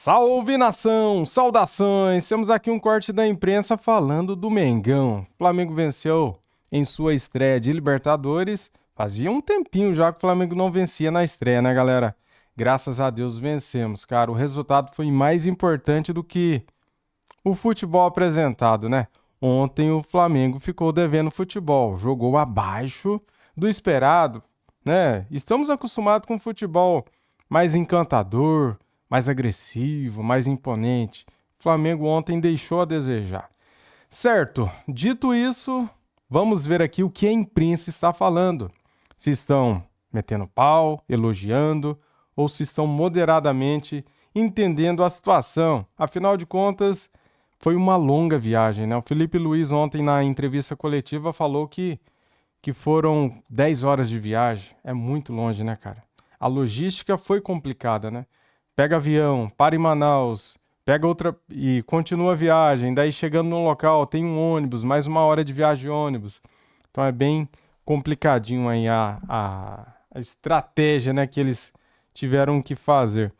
Salve nação, saudações! Temos aqui um corte da imprensa falando do Mengão. O Flamengo venceu em sua estreia de Libertadores. Fazia um tempinho já que o Flamengo não vencia na estreia, né, galera? Graças a Deus vencemos, cara. O resultado foi mais importante do que o futebol apresentado, né? Ontem o Flamengo ficou devendo futebol, jogou abaixo do esperado, né? Estamos acostumados com futebol mais encantador, mais agressivo, mais imponente. O Flamengo ontem deixou a desejar. Certo, dito isso, vamos ver aqui o que a imprensa está falando. Se estão metendo pau, elogiando, ou se estão moderadamente entendendo a situação. Afinal de contas, foi uma longa viagem, né? O Felipe Luiz ontem na entrevista coletiva falou que foram 10 horas de viagem. É muito longe, né, cara? A logística foi complicada, né? Pega avião, para em Manaus, pega outra e continua a viagem. Daí chegando no local, tem um ônibus, mais uma hora de viagem de ônibus. Então é bem complicadinho aí a estratégia, né, que eles tiveram que fazer.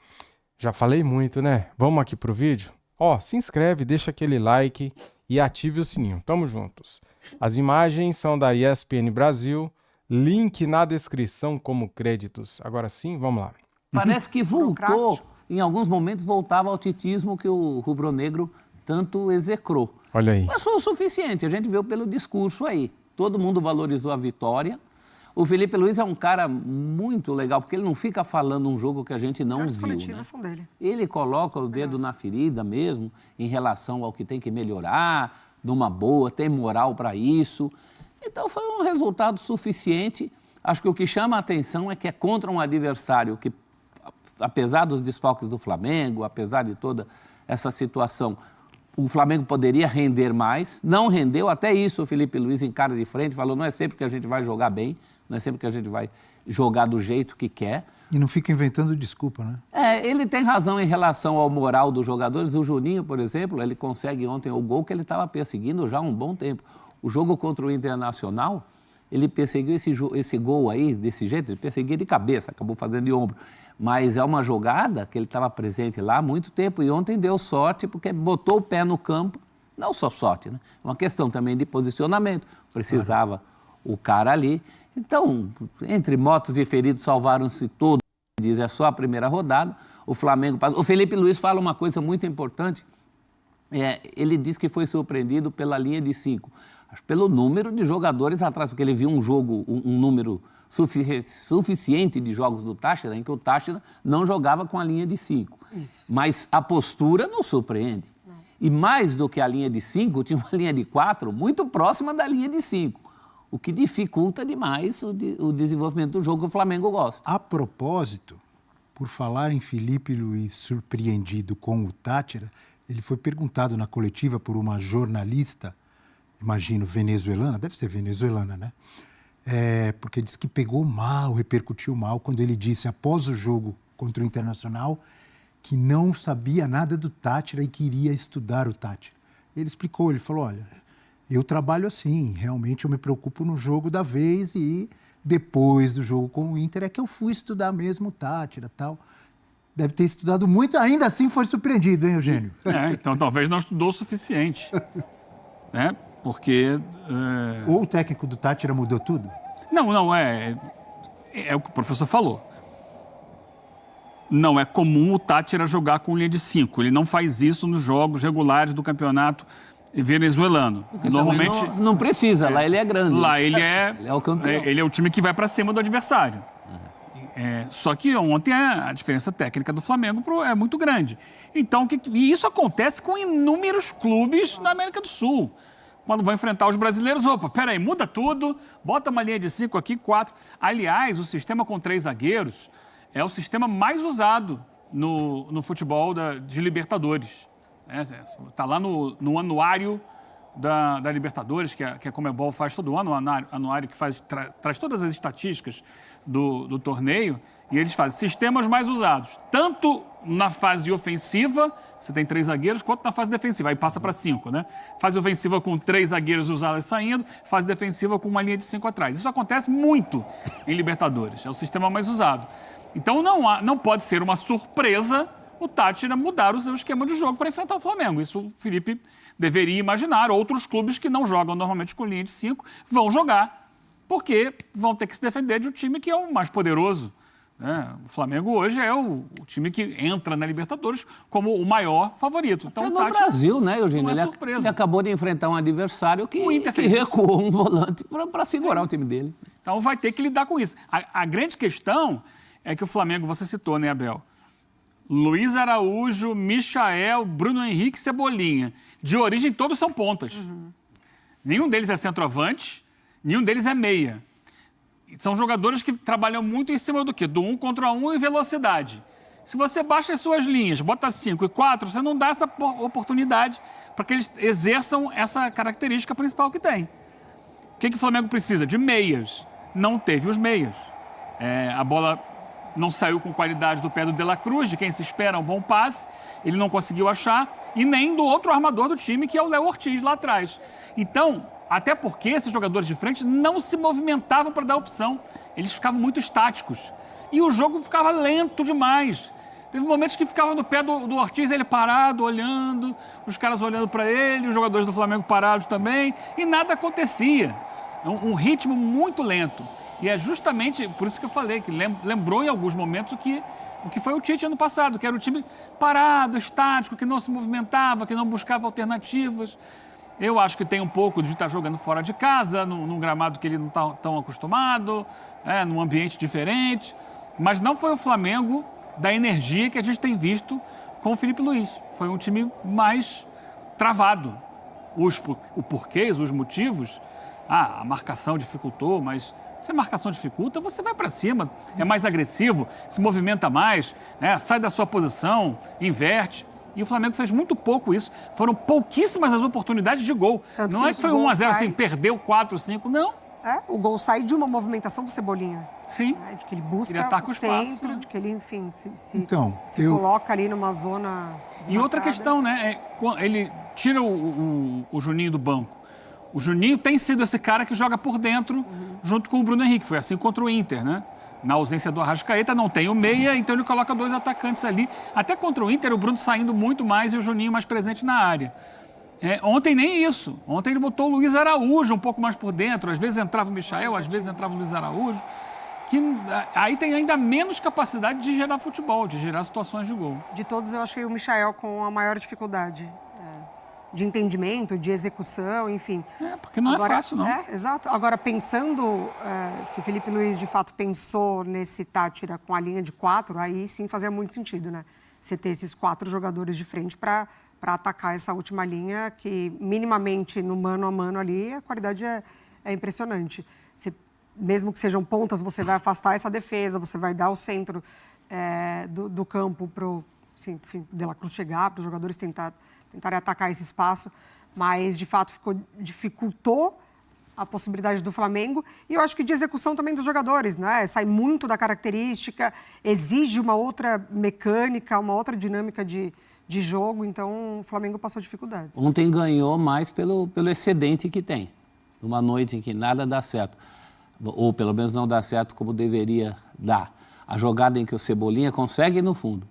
Já falei muito, né? Vamos aqui pro vídeo? Ó, se inscreve, deixa aquele like e ative o sininho. Tamo juntos. As imagens são da ESPN Brasil, link na descrição como créditos. Agora sim, vamos lá. Parece que voltou, em alguns momentos voltava ao titismo que o rubro-negro tanto execrou. Olha aí. Mas foi o suficiente, a gente viu pelo discurso aí. Todo mundo valorizou a vitória. O Felipe Luiz é um cara muito legal, porque ele não fica falando um jogo que a gente não viu, né? São dele. Ele coloca o dedo na ferida mesmo, em relação ao que tem que melhorar, numa boa, tem moral para isso. Então foi um resultado suficiente. Acho que o que chama a atenção é que é contra um adversário que, apesar dos desfalques do Flamengo, apesar de toda essa situação, o Flamengo poderia render mais, não rendeu, até isso o Felipe Luiz encara de frente, falou, não é sempre que a gente vai jogar bem, não é sempre que a gente vai jogar do jeito que quer. E não fica inventando desculpa, né? Ele tem razão em relação ao moral dos jogadores. O Juninho, por exemplo, ele consegue ontem o gol que ele estava perseguindo já há um bom tempo. O jogo contra o Internacional, ele perseguiu esse gol aí, desse jeito, ele perseguiu de cabeça, acabou fazendo de ombro. Mas é uma jogada que ele estava presente lá há muito tempo e ontem deu sorte porque botou o pé no campo, não só sorte, né? Uma questão também de posicionamento, precisava o cara ali. Então, entre mortos e feridos salvaram-se todos, diz, é só a primeira rodada, o Flamengo passa. O Felipe Luiz fala uma coisa muito importante, ele diz que foi surpreendido pela linha de 5. Pelo número de jogadores atrás, porque ele viu um jogo, um número suficiente de jogos do Táchira, em que o Táchira não jogava com a linha de 5. Mas a postura não surpreende. Não. E mais do que a linha de 5, tinha uma linha de 4 muito próxima da linha de 5, o que dificulta demais o desenvolvimento do jogo que o Flamengo gosta. A propósito, por falar em Felipe Luiz surpreendido com o Táchira, ele foi perguntado na coletiva por uma jornalista, imagino, venezuelana, deve ser venezuelana, né? Porque disse que pegou mal, repercutiu mal, quando ele disse, após o jogo contra o Internacional, que não sabia nada do Táchira e queria estudar o Táchira. Ele explicou, ele falou, olha, eu trabalho assim, realmente eu me preocupo no jogo da vez e depois do jogo com o Inter é que eu fui estudar mesmo o Táchira e tal. Deve ter estudado muito, ainda assim foi surpreendido, hein, Eugênio? Então talvez não estudou o suficiente, né? Porque... Ou o técnico do Táchira mudou tudo? Não, é o que o professor falou. Não é comum o Táchira jogar com linha de 5. Ele não faz isso nos jogos regulares do campeonato venezuelano. Porque normalmente não precisa, lá ele é grande. Lá ele é o campeão. Ele é o time que vai para cima do adversário. Só que ontem a diferença técnica do Flamengo é muito grande. Então, e isso acontece com inúmeros clubes na América do Sul. Quando vão enfrentar os brasileiros, peraí, muda tudo, bota uma linha de 5 aqui, 4. Aliás, o sistema com 3 zagueiros é o sistema mais usado no futebol de Libertadores. Está lá no anuário da Libertadores, que a Conmebol faz todo ano, o anuário que traz todas as estatísticas do torneio, e eles fazem sistemas mais usados, tanto na fase ofensiva, você tem 3 zagueiros, quanto na fase defensiva, aí passa para 5, né? Fase ofensiva com 3 zagueiros usados saindo, fase defensiva com uma linha de 5 atrás. Isso acontece muito em Libertadores, é o sistema mais usado. Então não pode ser uma surpresa o Tátira mudar o seu esquema de jogo para enfrentar o Flamengo. Isso o Felipe deveria imaginar. Outros clubes que não jogam normalmente com linha de 5 vão jogar, porque vão ter que se defender de um time que é o mais poderoso. O Flamengo hoje é o time que entra na Libertadores como o maior favorito. Então, até no Brasil, né, Eugênio? Ele acabou de enfrentar um adversário que Inter recuou um volante para segurar o time dele. Então vai ter que lidar com isso. A grande questão é que o Flamengo, você citou, né, Abel? Luiz Araújo, Michael, Bruno Henrique e Cebolinha. De origem, todos são pontas. Nenhum deles é centroavante, nenhum deles é meia. São jogadores que trabalham muito em cima do quê? Do 1 contra 1 e velocidade. Se você baixa as suas linhas, bota 5 e 4, você não dá essa oportunidade para que eles exerçam essa característica principal que tem. O que o Flamengo precisa? De meias. Não teve os meias. A bola não saiu com qualidade do pé do De La Cruz, de quem se espera um bom passe. Ele não conseguiu achar. E nem do outro armador do time, que é o Léo Ortiz, lá atrás. Então, até porque esses jogadores de frente não se movimentavam para dar opção. Eles ficavam muito estáticos. E o jogo ficava lento demais. Teve momentos que ficava no pé do Ortiz, ele parado, olhando, os caras olhando para ele, os jogadores do Flamengo parados também, e nada acontecia. Um ritmo muito lento. E é justamente por isso que eu falei, que lembrou em alguns momentos o que foi o Tite ano passado, que era um time parado, estático, que não se movimentava, que não buscava alternativas. Eu acho que tem um pouco de estar jogando fora de casa, num gramado que ele não está tão acostumado, num ambiente diferente. Mas não foi o Flamengo da energia que a gente tem visto com o Felipe Luiz. Foi um time mais travado. O porquês, os motivos, a marcação dificultou, mas se a marcação dificulta, você vai para cima, é mais agressivo, se movimenta mais, sai da sua posição, inverte. E o Flamengo fez muito pouco isso. Foram pouquíssimas as oportunidades de gol. Tanto não que é que foi 1-0 assim, perdeu 4, 5, não. O gol sai de uma movimentação do Cebolinha. Sim. De que ele busca Ele ataca o o espaço, centro, né? de que ele, enfim, se eu- coloca ali numa zona E outra desmarcada. questão, né? Ele tira o Juninho do banco. O Juninho tem sido esse cara que joga por dentro junto com o Bruno Henrique. Foi assim contra o Inter, né? Na ausência do Arrascaeta, não tem o meia, então ele coloca 2 atacantes ali. Até contra o Inter, o Bruno saindo muito mais e o Juninho mais presente na área. Ontem nem isso. Ontem ele botou o Luiz Araújo um pouco mais por dentro. Às vezes entrava o Michael, às vezes entrava o Luiz Araújo. Que aí tem ainda menos capacidade de gerar futebol, de gerar situações de gol. De todos, eu achei o Michael com a maior dificuldade de entendimento, de execução, enfim. Porque não é fácil, não. Exato. Agora, pensando se Felipe Luiz, de fato, pensou nesse Tátira com a linha de 4, aí sim fazia muito sentido, né? Você ter esses 4 jogadores de frente para atacar essa última linha, que minimamente no mano a mano ali, a qualidade é impressionante. Mesmo que sejam pontas, você vai afastar essa defesa, você vai dar o centro do campo para o De La Cruz chegar, para os jogadores tentarem atacar esse espaço, mas de fato dificultou a possibilidade do Flamengo e eu acho que de execução também dos jogadores, né? Sai muito da característica, exige uma outra mecânica, uma outra dinâmica de jogo, então o Flamengo passou dificuldades. Ontem ganhou mais pelo excedente que tem. Numa noite em que nada dá certo, ou pelo menos não dá certo como deveria dar. A jogada em que o Cebolinha consegue ir no fundo,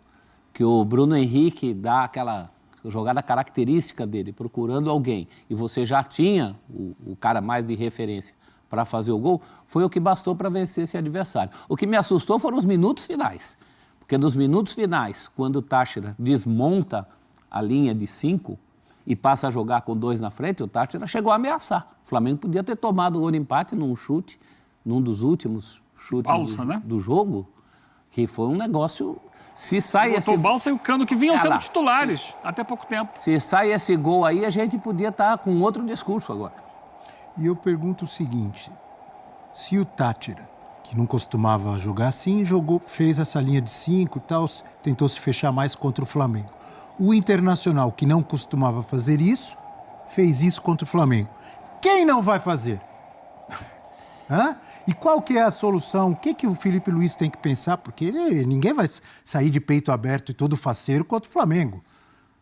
que o Bruno Henrique dá aquela jogada característica dele, procurando alguém, e você já tinha o cara mais de referência para fazer o gol, foi o que bastou para vencer esse adversário. O que me assustou foram os minutos finais, porque nos minutos finais, quando o Táchira desmonta a linha de 5 e passa a jogar com 2 na frente, o Táchira chegou a ameaçar. O Flamengo podia ter tomado o gol de empate num chute, num dos últimos chutes do jogo, que foi um negócio... Se sai o Balsa e o Cano, que vinham sendo titulares até pouco tempo. Se sai esse gol aí, a gente podia estar com outro discurso agora. E eu pergunto o seguinte, se o Tátira, que não costumava jogar assim, fez essa linha de 5 e tal, tentou se fechar mais contra o Flamengo. O Internacional, que não costumava fazer isso, fez isso contra o Flamengo. Quem não vai fazer? E qual que é a solução? O que o Felipe Luiz tem que pensar? Porque ninguém vai sair de peito aberto e todo faceiro contra o Flamengo,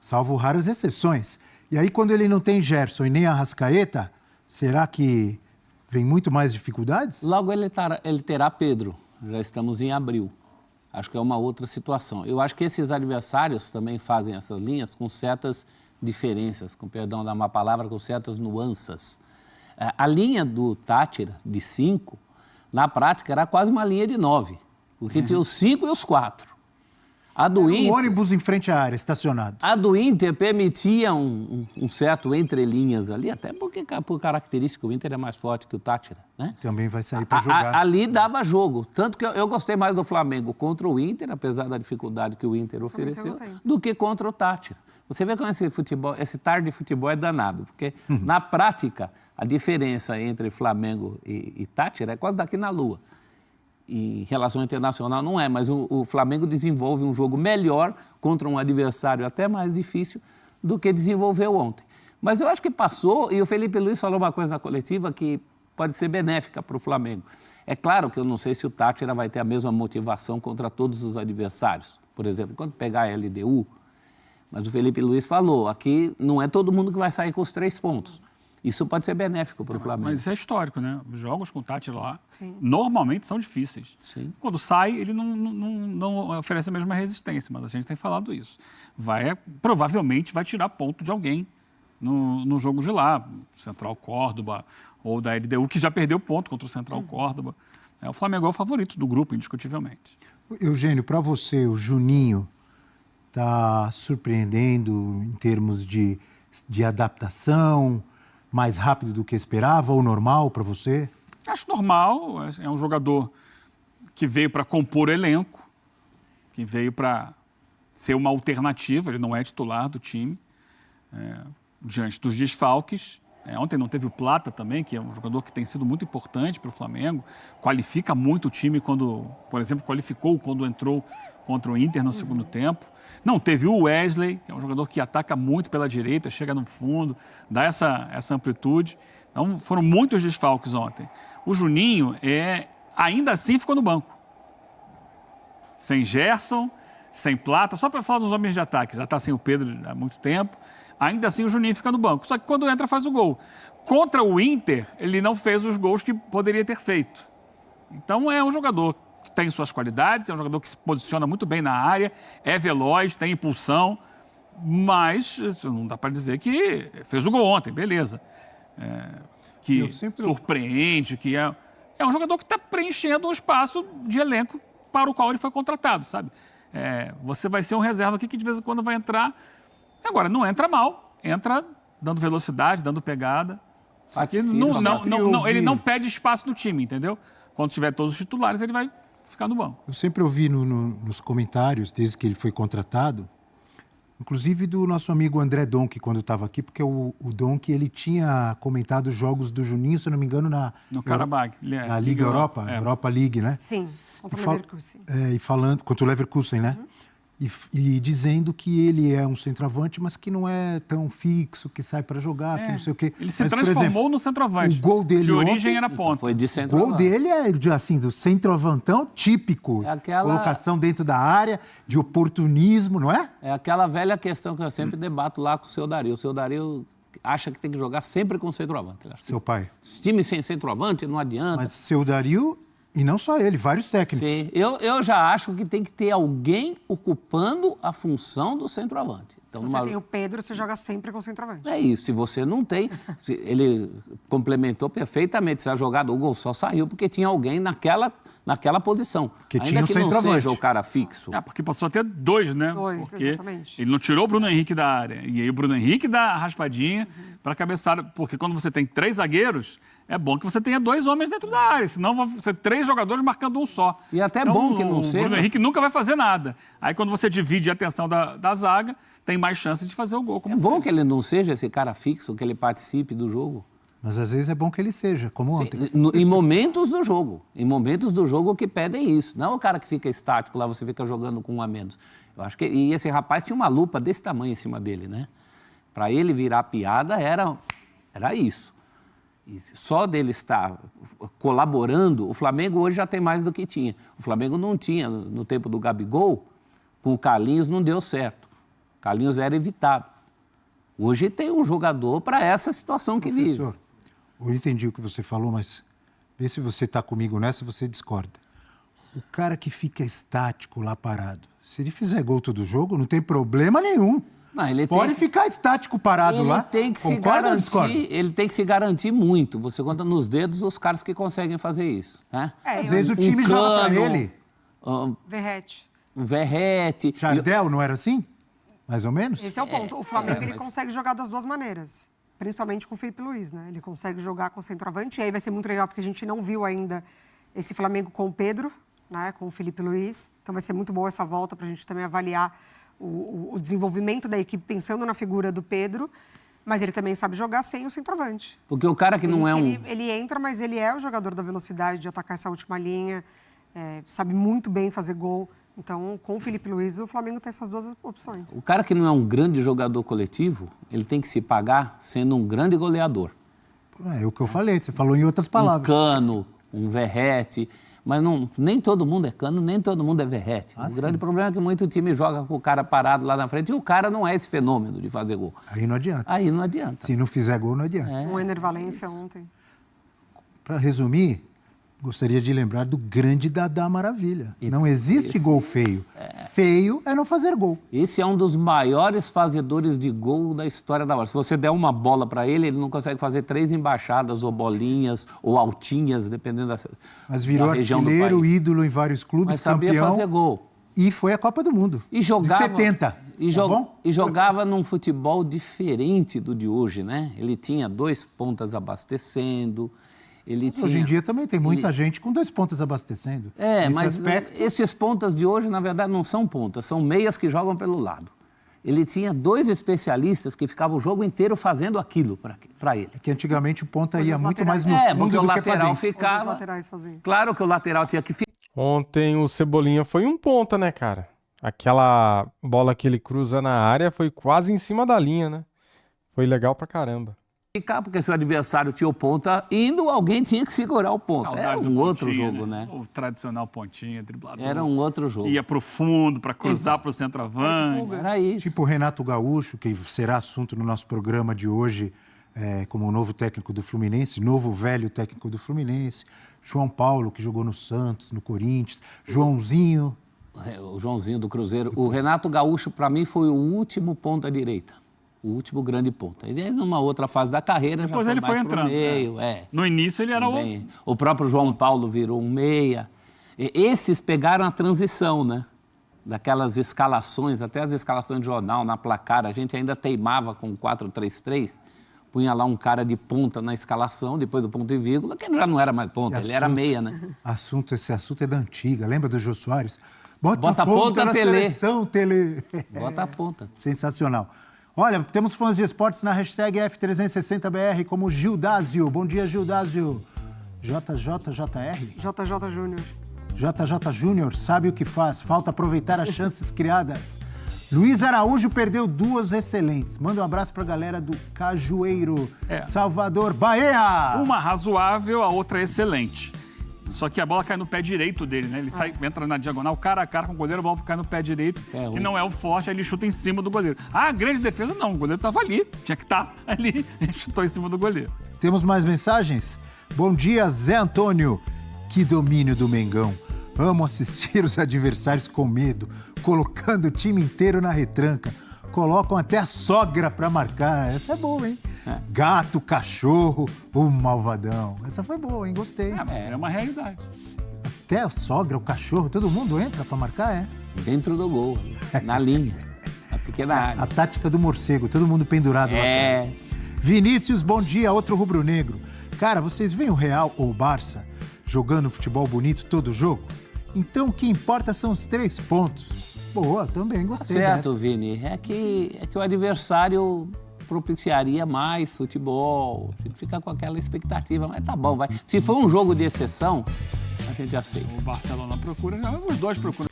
salvo raras exceções. E aí, quando ele não tem Gerson e nem Arrascaeta, será que vem muito mais dificuldades? Logo ele terá Pedro, já estamos em abril. Acho que é uma outra situação. Eu acho que esses adversários também fazem essas linhas com certas diferenças, com perdão da má palavra, com certas nuances. A linha do Táchira, de 5, na prática era quase uma linha de 9, porque tinha os 5 e os 4. A do Inter, ônibus em frente à área, estacionado. A do Inter permitia um certo entrelinhas ali, até porque, por característica, o Inter é mais forte que o Táchira, né? Também vai sair para jogar. Ali dava jogo. Tanto que eu gostei mais do Flamengo contra o Inter, apesar da dificuldade que o Inter ofereceu, do que contra o Táchira. Você vê como esse tarde de futebol é danado, porque, na prática, a diferença entre Flamengo e Táchira é quase daqui na lua. Em relação internacional não é, mas o Flamengo desenvolve um jogo melhor contra um adversário até mais difícil do que desenvolveu ontem. Mas eu acho que passou, e o Felipe Luiz falou uma coisa na coletiva que pode ser benéfica para o Flamengo. É claro que eu não sei se o Táchira vai ter a mesma motivação contra todos os adversários. Por exemplo, quando pegar a LDU, mas o Felipe Luiz falou, aqui não é todo mundo que vai sair com os 3 pontos. Isso pode ser benéfico para o Flamengo. Mas isso é histórico, né? Os jogos com o Táchira lá, normalmente são difíceis. Sim. Quando sai, ele não oferece a mesma resistência, mas a gente tem falado isso. Provavelmente vai tirar ponto de alguém no jogo de lá, Central Córdoba ou da LDU, que já perdeu ponto contra o Central Córdoba. O Flamengo é o favorito do grupo, indiscutivelmente. Eugênio, para você, o Juninho está surpreendendo em termos de adaptação, mais rápido do que esperava ou normal para você? Acho normal, é um jogador que veio para compor o elenco, que veio para ser uma alternativa, ele não é titular do time, diante dos desfalques. Ontem não teve o Plata também, que é um jogador que tem sido muito importante para o Flamengo, qualifica muito o time quando, por exemplo, qualificou quando entrou contra o Inter no segundo tempo. Não teve o Wesley, que é um jogador que ataca muito pela direita, chega no fundo, dá essa amplitude. Então, foram muitos desfalques ontem. O Juninho, ainda assim, ficou no banco. Sem Gerson, sem Plata, só para falar dos homens de ataque. Já está sem o Pedro há muito tempo. Ainda assim, o Juninho fica no banco. Só que quando entra, faz o gol. Contra o Inter, ele não fez os gols que poderia ter feito. Então, é um jogador que tem suas qualidades, é um jogador que se posiciona muito bem na área, é veloz, tem impulsão, mas não dá para dizer que fez o gol ontem, beleza. Que surpreende, que é um jogador que está preenchendo um espaço de elenco para o qual ele foi contratado, sabe? Você vai ser um reserva aqui que de vez em quando vai entrar. Agora, não entra mal, entra dando velocidade, dando pegada. Ele não pede espaço no time, entendeu? Quando tiver todos os titulares, ele vai ficar no banco. Eu sempre ouvi nos comentários, desde que ele foi contratado, inclusive do nosso amigo André Donk, quando estava aqui, porque o Donk, ele tinha comentado os jogos do Juninho, se eu não me engano, no Karabakh. Na Liga Europa, Europa League, né? Sim, contra o Leverkusen. E falando, contra o Leverkusen, né? E dizendo que ele é um centroavante, mas que não é tão fixo, que sai para jogar, que não sei o quê. Ele se transformou no centroavante. O gol dele de origem ontem, era ponta. Foi de o centroavante. gol dele é assim, do centroavantão típico. Colocação dentro da área, de oportunismo, não é? É aquela velha questão que eu sempre debato lá com o seu Dario. O seu Dario acha que tem que jogar sempre com centroavante. Seu pai. Time sem centroavante não adianta. Mas seu Dario... E não só ele, vários técnicos. Sim, eu já acho que tem que ter alguém ocupando a função do centroavante. Então, se você tem o Pedro, você joga sempre com o centroavante. É isso, se você não tem... ele complementou perfeitamente, se a jogada, o gol só saiu porque tinha alguém naquela posição. Que ainda tinha que centroavante. Não seja o cara fixo. Porque passou a ter 2, né? Porque exatamente. Ele não tirou o Bruno Henrique da área. E aí o Bruno Henrique dá a raspadinha para a cabeçada. Porque quando você tem 3 zagueiros... É bom que você tenha 2 homens dentro da área, senão vão ser 3 jogadores marcando um só. E até bom que não seja. O Bruno Henrique nunca vai fazer nada. Aí quando você divide a atenção da zaga, tem mais chance de fazer o gol. É bom que ele não seja esse cara fixo, que ele participe do jogo. Mas às vezes é bom que ele seja, como ontem. Em momentos do jogo. Em momentos do jogo que pedem isso. Não é o cara que fica estático lá, você fica jogando com um a menos. Eu acho que... E esse rapaz tinha uma lupa desse tamanho em cima dele, né? Para ele virar piada era isso. E só dele estar colaborando, o Flamengo hoje já tem mais do que tinha. O Flamengo não tinha, no tempo do Gabigol, com o Carlinhos não deu certo. O Carlinhos era evitado. Hoje tem um jogador para essa situação que vive. Professor, eu entendi o que você falou, mas vê se você está comigo nessa, você discorda. O cara que fica estático lá parado, se ele fizer gol todo jogo, não tem problema nenhum. Não, ele Pode tem, ficar estático parado ele lá. tem que se Concorda ou discorda? garantir, ele tem que se garantir muito. Você conta nos dedos os caras que conseguem fazer isso, né? Às vezes o time joga pra ele. Verrete. O Verrete. Jardel, não era assim? Mais ou menos? Esse é o ponto. O Flamengo ele mas- consegue jogar das duas maneiras. Principalmente com o Felipe Luiz, né? Ele consegue jogar com o centroavante. E aí vai ser muito legal, porque a gente não viu ainda esse Flamengo com o Pedro, né? Com o Felipe Luiz. Então vai ser muito boa essa volta para a gente também avaliar o desenvolvimento da equipe pensando na figura do Pedro. Mas ele também sabe jogar sem o centroavante. Porque o cara que não é um... Ele entra, mas ele é o jogador da velocidade, de atacar essa última linha. Sabe muito bem fazer gol. Então, com o Felipe Luiz, o Flamengo tem essas duas opções. O cara que não é um grande jogador coletivo, ele tem que se pagar sendo um grande goleador. É o que eu falei, você falou em outras Um palavras. Cano, um Verrete. Mas nem todo mundo é Cano, nem todo mundo é Verrete. O grande problema é que muito time joga com o cara parado lá na frente e o cara não é esse fenômeno de fazer gol. Aí não adianta. Aí não adianta. Se não fizer gol, não adianta. Um Ener Valencia ontem. Para resumir, gostaria de lembrar do grande Dadá Maravilha. Não existe gol feio. Feio é não fazer gol. Esse é um dos maiores fazedores de gol da história da bola. Se você der uma bola para ele não consegue fazer 3 embaixadas ou bolinhas ou altinhas, dependendo Mas virou da região do artilheiro, país. ídolo em vários clubes, Mas sabia campeão. fazer gol. E foi a Copa do Mundo. E jogava, De 70. Bom? E jogava num futebol diferente do de hoje, né? Ele tinha 2 pontas abastecendo. Hoje em dia também tem muita gente com 2 pontas abastecendo. Nesse Mas aspecto, esses pontas de hoje, na verdade, não são pontas, são meias que jogam pelo lado. Ele tinha 2 especialistas que ficavam o jogo inteiro fazendo aquilo para ele. que antigamente o ponta Hoje ia os muito laterais- mais no fundo Porque o do que para lateral dentro. Hoje os ficava... laterais fazem isso. Claro que o lateral tinha que ficar. Ontem o Cebolinha foi um ponta, né, cara? Aquela bola que ele cruza na área foi quase em cima da linha, né? Foi legal pra caramba. Porque se o adversário tinha o ponta indo, alguém tinha que segurar o ponta. Era Saudade um do outro pontinha, jogo, né? O tradicional pontinha, driblador. Era um outro jogo. Que ia pro fundo para cruzar pro centroavante. Era isso. Tipo o Renato Gaúcho, que será assunto no nosso programa de hoje, como o novo técnico do Fluminense, novo velho técnico do Fluminense. João Paulo, que jogou no Santos, no Corinthians. Joãozinho. O Joãozinho do Cruzeiro. O Renato Gaúcho, para mim, foi o último ponta direita. O último grande ponta. Ele, numa outra fase da carreira, Depois já ele foi mais foi pro entrando. meio. No início ele era Também. O próprio João Paulo virou um meia. Esses pegaram a transição, né? Daquelas escalações, até as escalações de jornal, na placar, a gente ainda teimava com 4-3-3, punha lá um cara de ponta na escalação, depois do ponto e vírgula, que já não era mais ponta, ele era meia, né? Esse assunto é da antiga. Lembra do Jô Soares? Bota a ponta, na Tele. seleção, Tele. Bota a ponta. Sensacional. Olha, temos fãs de esportes na hashtag F360BR, como Gildásio. Bom dia, Gildásio. JJJR? JJ Júnior. JJ Júnior sabe o que faz. Falta aproveitar as chances criadas. Luiz Araújo perdeu 2 excelentes. Manda um abraço pra galera do Cajueiro. Salvador, Bahia! uma razoável, a outra excelente. Só que a bola cai no pé direito dele, né? Ele sai, entra na diagonal, cara a cara com o goleiro, a bola cai no pé direito, que não é o forte, aí ele chuta em cima do goleiro. Ah, grande defesa não, o goleiro estava ali, tinha que estar ali, ele chutou em cima do goleiro. Temos mais mensagens? Bom dia, Zé Antônio. Que domínio do Mengão. Amo assistir os adversários com medo, colocando o time inteiro na retranca. Colocam até a sogra pra marcar. Essa é boa, hein? Gato, cachorro, o malvadão. Essa foi boa, hein? Gostei. Mas é uma realidade. Até a sogra, o cachorro, todo mundo entra pra marcar, é? Dentro do gol, na linha, na pequena área. A tática do morcego, todo mundo pendurado lá atrás. Vinícius, bom dia, outro rubro-negro. Cara, vocês veem o Real ou o Barça jogando futebol bonito todo jogo? Então o que importa são os 3 pontos. Boa, também Tá gostei certo, dessa. Vini. É que o adversário propiciaria mais futebol. A gente fica com aquela expectativa, mas tá bom, vai. Se for um jogo de exceção, a gente aceita. O Barcelona procura, já os dois procuram.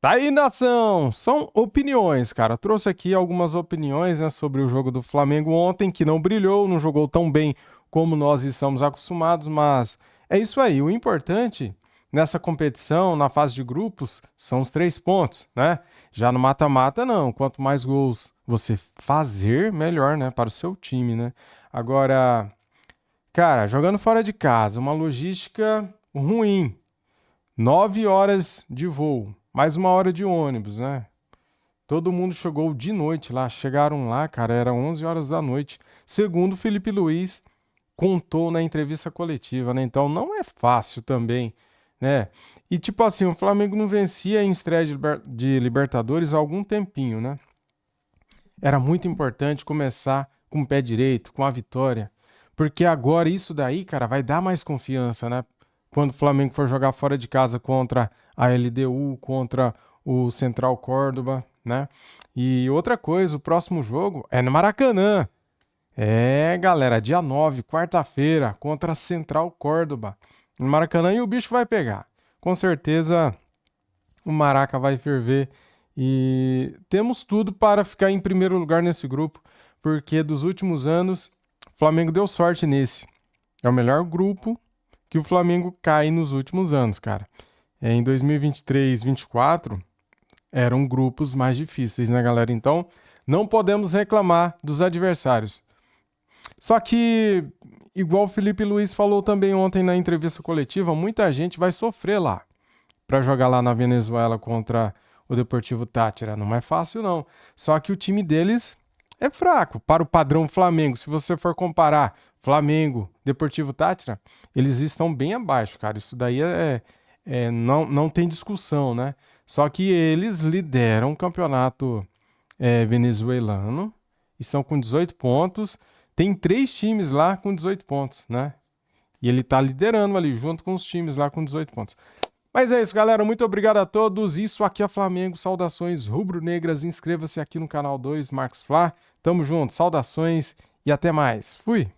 Tá aí, nação! São opiniões, cara. Eu trouxe aqui algumas opiniões, né, sobre o jogo do Flamengo ontem, que não brilhou, não jogou tão bem como nós estamos acostumados, mas é isso aí. O importante nessa competição, na fase de grupos, são os 3 pontos, né? Já no mata-mata, não. Quanto mais gols você fazer, melhor, né? Para o seu time, né? Agora, cara, jogando fora de casa, uma logística ruim. 9 horas de voo, mais 1 hora de ônibus, né? Todo mundo chegou de noite lá, chegaram lá, cara, era 11 horas da noite, segundo o Felipe Luiz contou na entrevista coletiva, né? Então não é fácil também, né? E tipo assim, o Flamengo não vencia em estreia de Libertadores há algum tempinho, né? Era muito importante começar com o pé direito, com a vitória, porque agora isso daí, cara, vai dar mais confiança, né? Quando o Flamengo for jogar fora de casa contra a LDU, contra o Central Córdoba, né? E outra coisa, o próximo jogo é no Maracanã. É, galera, dia 9, quarta-feira, contra a Central Córdoba. No Maracanã e o bicho vai pegar. Com certeza o Maraca vai ferver. E temos tudo para ficar em primeiro lugar nesse grupo, porque dos últimos anos, o Flamengo deu sorte nesse. É o melhor grupo que o Flamengo cai nos últimos anos, cara. Em 2023, 2024, eram grupos mais difíceis, né, galera? Então, não podemos reclamar dos adversários. Só que, igual o Felipe Luiz falou também ontem na entrevista coletiva, muita gente vai sofrer lá para jogar lá na Venezuela contra o Deportivo Táchira. Não é fácil, não. Só que o time deles é fraco para o padrão Flamengo. Se você for comparar Flamengo, Deportivo Táchira, eles estão bem abaixo, cara. Isso daí não tem discussão, né? Só que eles lideram o campeonato venezuelano e são com 18 pontos. Tem 3 times lá com 18 pontos, né? E ele tá liderando ali, junto com os times lá com 18 pontos. Mas é isso, galera. Muito obrigado a todos. Isso aqui é Flamengo. Saudações rubro-negras. Inscreva-se aqui no canal 2 Marcos Flá. Tamo junto. Saudações e até mais. Fui!